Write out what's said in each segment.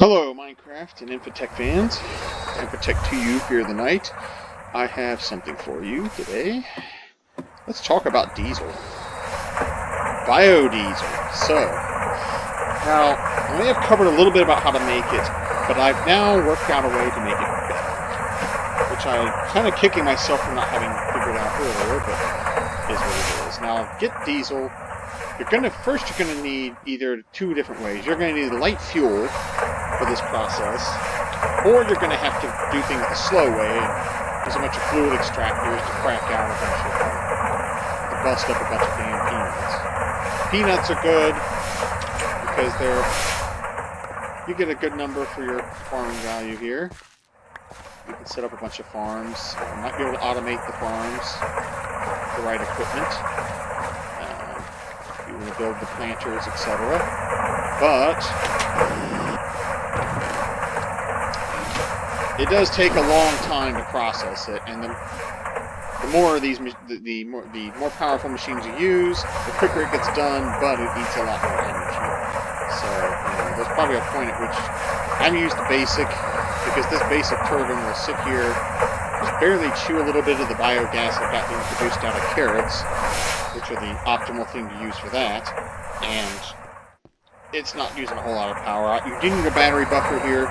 Hello, Minecraft and Infotech fans. Infotech to you, fear the night. I have something for you today. Let's talk about diesel. Biodiesel. So, now, I may have covered a little bit about how to make it, but I've now worked out a way to make it better. Which I'm kind of kicking myself for not having figured out earlier, but is what it is. Now, get diesel. You're gonna need either two different ways. You're gonna need light fuel for this process, or you're gonna have to do things the slow way and use a bunch of fluid extractors to crack out a bunch of, to bust up a bunch of damn peanuts. Peanuts are good because you get a good number for your farming value here. You can set up a bunch of farms. You might be able to automate the farms with the right equipment. You want to build the planters, etc. But it does take a long time to process it, and the more of these, the more powerful machines you use, the quicker it gets done, but it eats a lot more energy. So there's probably a point at which I'm used to basic, because this basic turbine will sit here, just barely chew a little bit of the biogas that got being produced out of carrots, which are the optimal thing to use for that, and it's not using a whole lot of power. You do need a battery buffer here,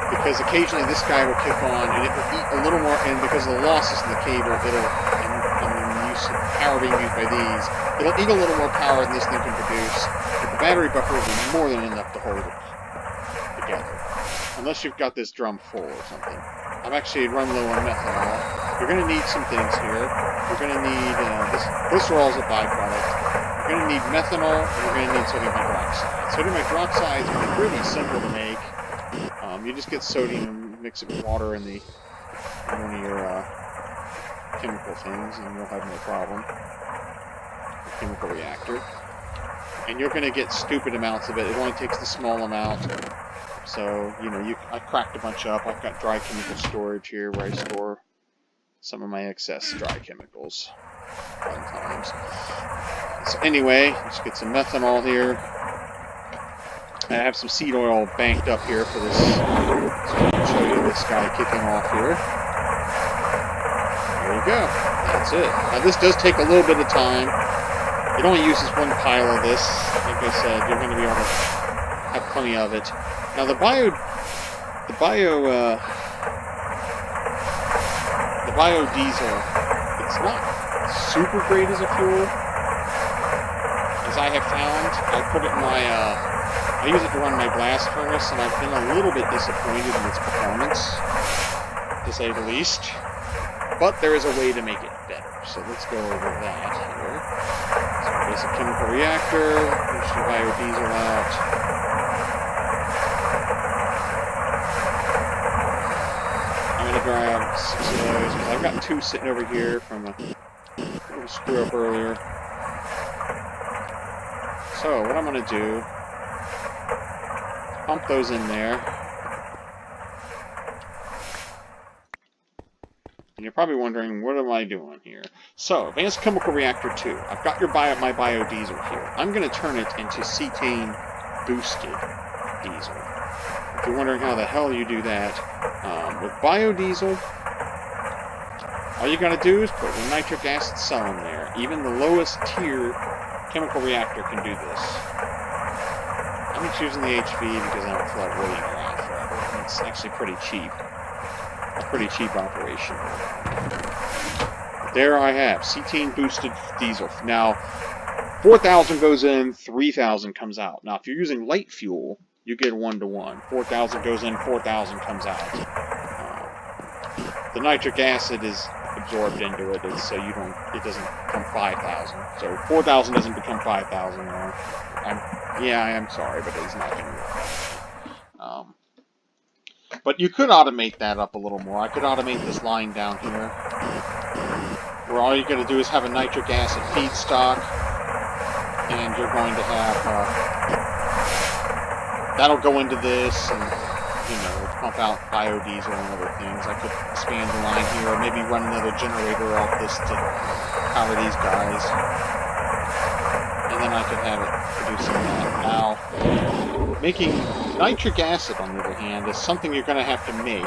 because occasionally this guy will kick on, and it will eat a little more, and because of the losses in the cable, and the use of power being used by these, it'll eat a little more power than this thing can produce, but the battery buffer will be more than enough to hold it together. Unless you've got this drum full or something. I'm actually run low on methanol. You're going to need some things here. You're going to need, glycerol is a byproduct. You're going to need methanol, and you're going to need sodium hydroxide. Sodium hydroxide is really simple to make. You just get sodium and mix it with water in one of your chemical things, and you'll have no problem. A chemical reactor. And you're going to get stupid amounts of it. It only takes the small amount. So, I cracked a bunch up. I've got dry chemical storage here where I store some of my excess dry chemicals. Fun times. So anyway, let's get some methanol here. I have some seed oil banked up here for this. So I can show you this guy kicking off here. There you go. That's it. Now this does take a little bit of time. It only uses one pile of this. Like I said, you're going to be able to have plenty of it. Now the biodiesel, it's not super great as a fuel, as I have found. I put it in my, I use it to run my blast furnace, and I've been a little bit disappointed in its performance, to say the least. But there is a way to make it better, so let's go over that here. So basic chemical reactor, push the biodiesel out. Grab 6 of those, because I've got 2 sitting over here from a little screw up earlier. So what I'm going to do, pump those in there. And you're probably wondering, what am I doing here? So, Advanced Chemical Reactor 2. I've got my biodiesel here. I'm going to turn it into cetane boosted diesel. If you're wondering how the hell you do that, with biodiesel, all you gotta do is put a nitric acid cell in there. Even the lowest tier chemical reactor can do this. I'm just using the HV because I don't feel like waiting around forever. It's actually pretty cheap. A pretty cheap operation. But there I have cetane boosted diesel. Now, 4,000 goes in, 3,000 comes out. Now, if you're using light fuel, you get 1-to-1. 4,000 goes in, 4,000 comes out. The nitric acid is absorbed into it, so it doesn't become 5,000. So 4,000 doesn't become 5,000. I'm sorry, but it's not going to work that way. But you could automate that up a little more. I could automate this line down here, where all you're going to do is have a nitric acid feedstock, and you're going to have that'll go into this, and pump out biodiesel and other things. I could expand the line here, or maybe run another generator off this to power these guys, and then I could have it producing that. Now, making Nitric acid, on the other hand, is something you're going to have to make.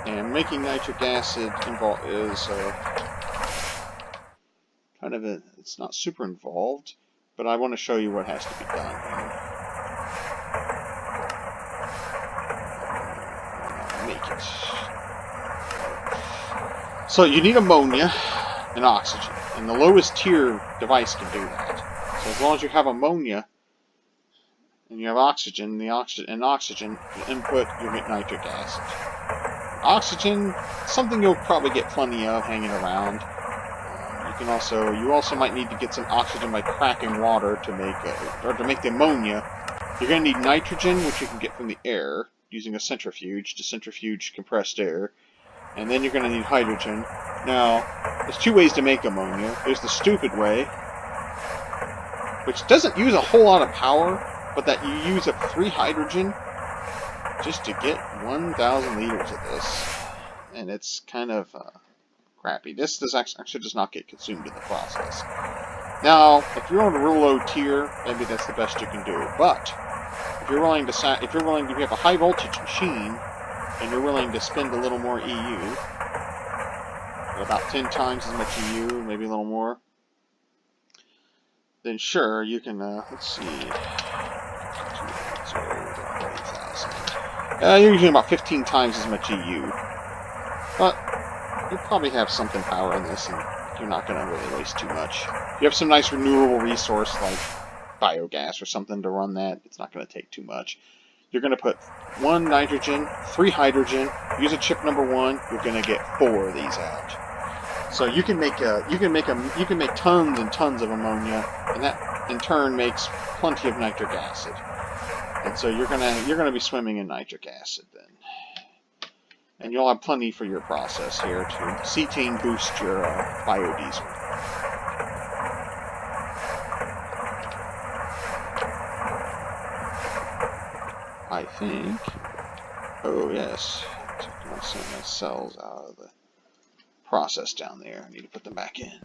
And making nitric acid is kind of a... It's not super involved, but I want to show you what has to be done here. Make it. So you need ammonia and oxygen, and the lowest tier device can do that. So as long as you have ammonia and you have oxygen, the oxygen input, you'll get nitric acid. Oxygen, something you'll probably get plenty of hanging around. You also might need to get some oxygen by cracking water to make the ammonia. You're going to need nitrogen, which you can get from the air using a centrifuge to centrifuge compressed air. And then you're going to need hydrogen. Now, there's two ways to make ammonia. There's the stupid way, which doesn't use a whole lot of power, but that you use up 3 hydrogen just to get 1,000 liters of this. And it's kind of crappy. This actually does not get consumed in the process. Now, if you're on a real low tier, maybe that's the best you can do. But if you have a high voltage machine and you're willing to spend a little more EU, about 10 times as much EU, maybe a little more, then sure, you can, let's see, you're using about 15 times as much EU, but you probably have something power in this, and you're not going to really waste too much. If you have some nice renewable resource like biogas or something to run that, it's not going to take too much. You're going to put 1 nitrogen, 3 hydrogen, use a chip number 1, you're going to get 4 of these out. So you can make tons and tons of ammonia, and that in turn makes plenty of nitric acid. And so you're gonna be swimming in nitric acid then. And you'll have plenty for your process here to cetane boost your biodiesel. I think. Oh yes, took some of my cells out of the process down there. I need to put them back in.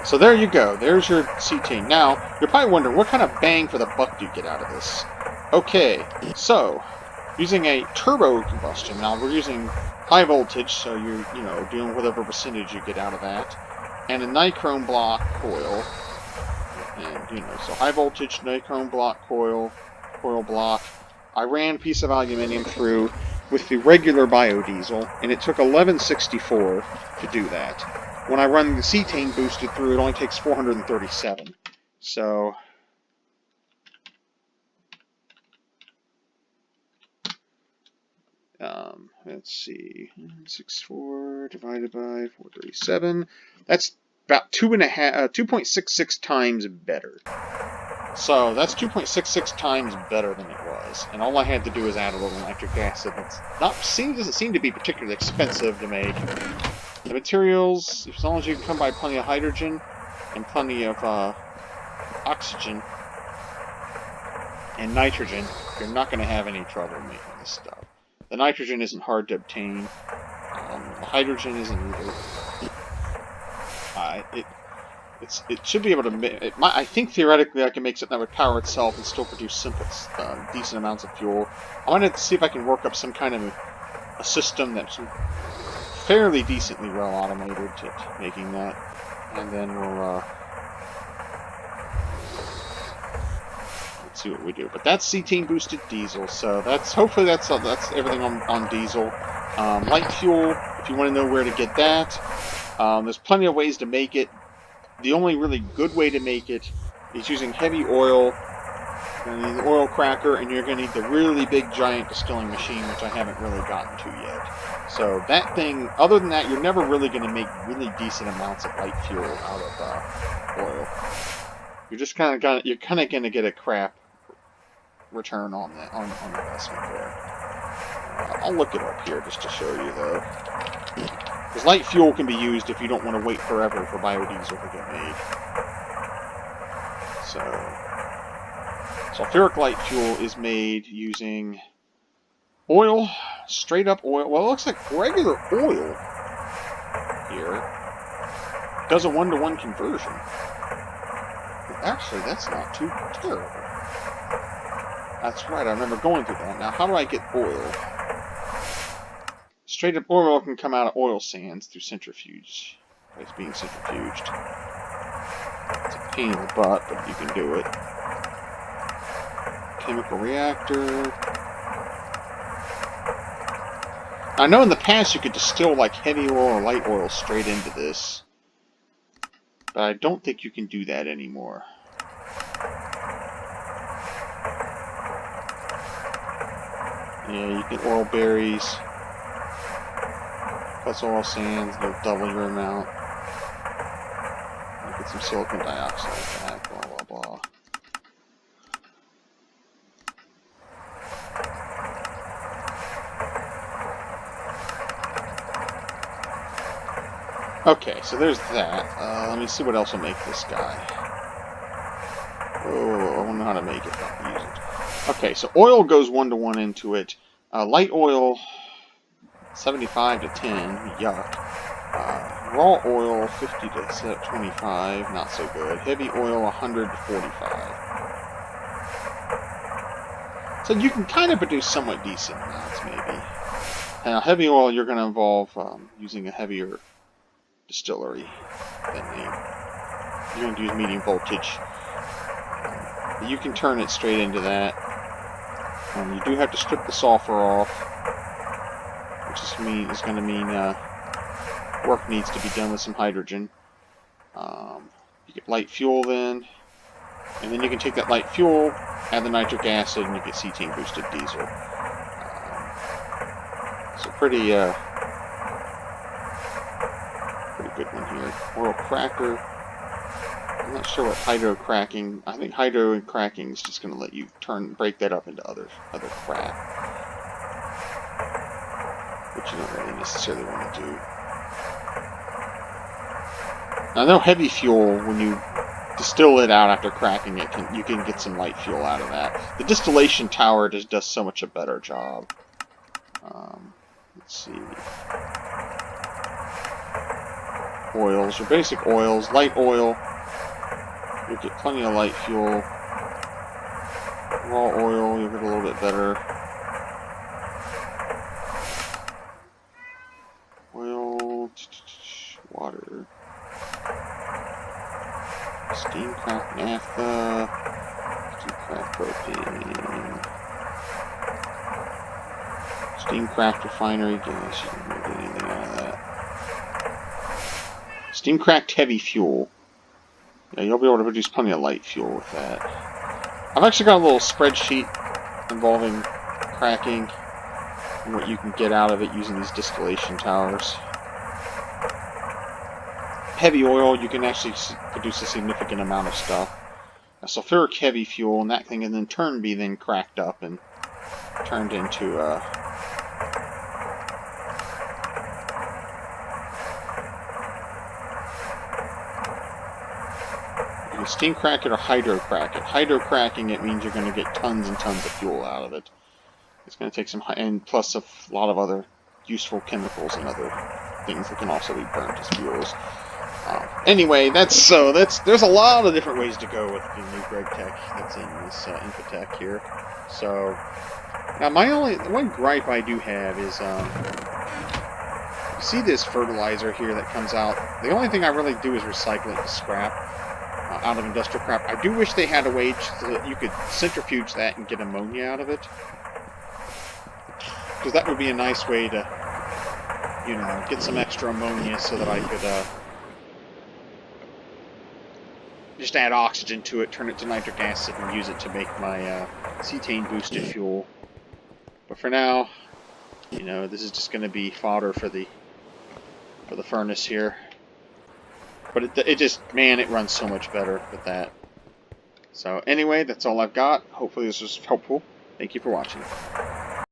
So there you go. There's your cetane. Now, you're probably wondering, what kind of bang for the buck do you get out of this? Okay, so, using a turbo combustion. Now, we're using high voltage, so you're, doing whatever percentage you get out of that. And a nichrome block coil. And, so high voltage, nichrome block coil block. I ran a piece of aluminum through with the regular biodiesel, and it took 1164 to do that. When I run the cetane boosted through, it only takes 437. So, let's see, 64 divided by 437. That's about 2.66 times better. So that's 2.66 times better than it was, and all I had to do is add a little nitric acid. Doesn't seem to be particularly expensive to make. The materials, as long as you can come by plenty of hydrogen and plenty of oxygen and nitrogen, you're not going to have any trouble making this stuff. The nitrogen isn't hard to obtain. The hydrogen isn't either. It should be able to. I think theoretically I can make something that would power itself and still produce simple, decent amounts of fuel. I wanted to see if I can work up some kind of a system that's fairly decently well automated to making that, and then we'll let's see what we do. But that's cetane boosted diesel, so hopefully that's everything on diesel. Light fuel, if you want to know where to get that, there's plenty of ways to make it. The only really good way to make it is using heavy oil. You're going to need the oil cracker, and you're going to need the really big giant distilling machine, which I haven't really gotten to yet. So that thing, other than that, you're never really going to make really decent amounts of light fuel out of oil. You're just kind of going to get a crap return on that on investment there. I'll look it up here just to show you though. Because light fuel can be used if you don't want to wait forever for biodiesel to get made. So sulfuric light fuel is made using oil, straight up oil. Well, it looks like regular oil here does a 1-to-1 conversion. But actually, that's not too terrible. That's right, I remember going through that. Now, how do I get oil? Straight up oil can come out of oil sands through centrifuge. It's being centrifuged. It's a pain in the butt, but you can do it. Chemical reactor. I know in the past you could distill like heavy oil or light oil straight into this, but I don't think you can do that anymore. Yeah, you can oil berries, plus oil sands, they'll double your amount. Get some silicon dioxide back, blah blah blah. Okay, so there's that. Let me see what else will make this guy. Oh, I wonder how to make it, not use it. Okay, so oil goes 1-to-1 into it. Light oil, 75 to 10, yuck. Raw oil, 50 to 25, not so good. Heavy oil, 100 to 45. So you can kind of produce somewhat decent amounts, maybe. Now, heavy oil, you're going to involve using a heavier distillery than you're going to use medium voltage. You can turn it straight into that. You do have to strip the sulfur off, which is going to mean work needs to be done with some hydrogen. You get light fuel then, and then you can take that light fuel, add the nitric acid, and you get cetane boosted diesel. So pretty good one here. Oil cracker. I'm not sure what hydro cracking. I think hydro cracking is just going to let you break that up into other crap, which you don't really necessarily want to do. Now, I know heavy fuel, when you distill it out after cracking it, you can get some light fuel out of that. The distillation tower just does so much a better job. Let's see. Oils, your basic oils, light oil. You'll get plenty of light fuel. Raw oil, you'll get a little bit better. Oil, water. Steam cracked naphtha. Steam cracked propane. Steam cracked refinery gas. You don't get anything out of that. Steam cracked heavy fuel. Yeah, you'll be able to produce plenty of light fuel with that. I've actually got a little spreadsheet involving cracking and what you can get out of it using these distillation towers. Heavy oil, you can actually produce a significant amount of stuff. A sulfuric heavy fuel, and that thing can then be then cracked up and turned into you can steam crack it or hydro crack it. Hydro cracking it means you're going to get tons and tons of fuel out of it. It's going to take some, and plus a lot of other useful chemicals and other things that can also be burnt as fuels. Anyway, there's a lot of different ways to go with the new Greg Tech that's in this Infotech here. So now the one gripe I do have is you see this fertilizer here that comes out. The only thing I really do is recycle it to scrap out of industrial crap. I do wish they had a way so that you could centrifuge that and get ammonia out of it, because that would be a nice way to, you know, get some extra ammonia so that I could just add oxygen to it, turn it to nitric acid, and use it to make my cetane boosted fuel. But for now, you know, this is just going to be fodder for the furnace here. But it just, man, it runs so much better with that. So anyway, that's all I've got. Hopefully this was helpful. Thank you for watching.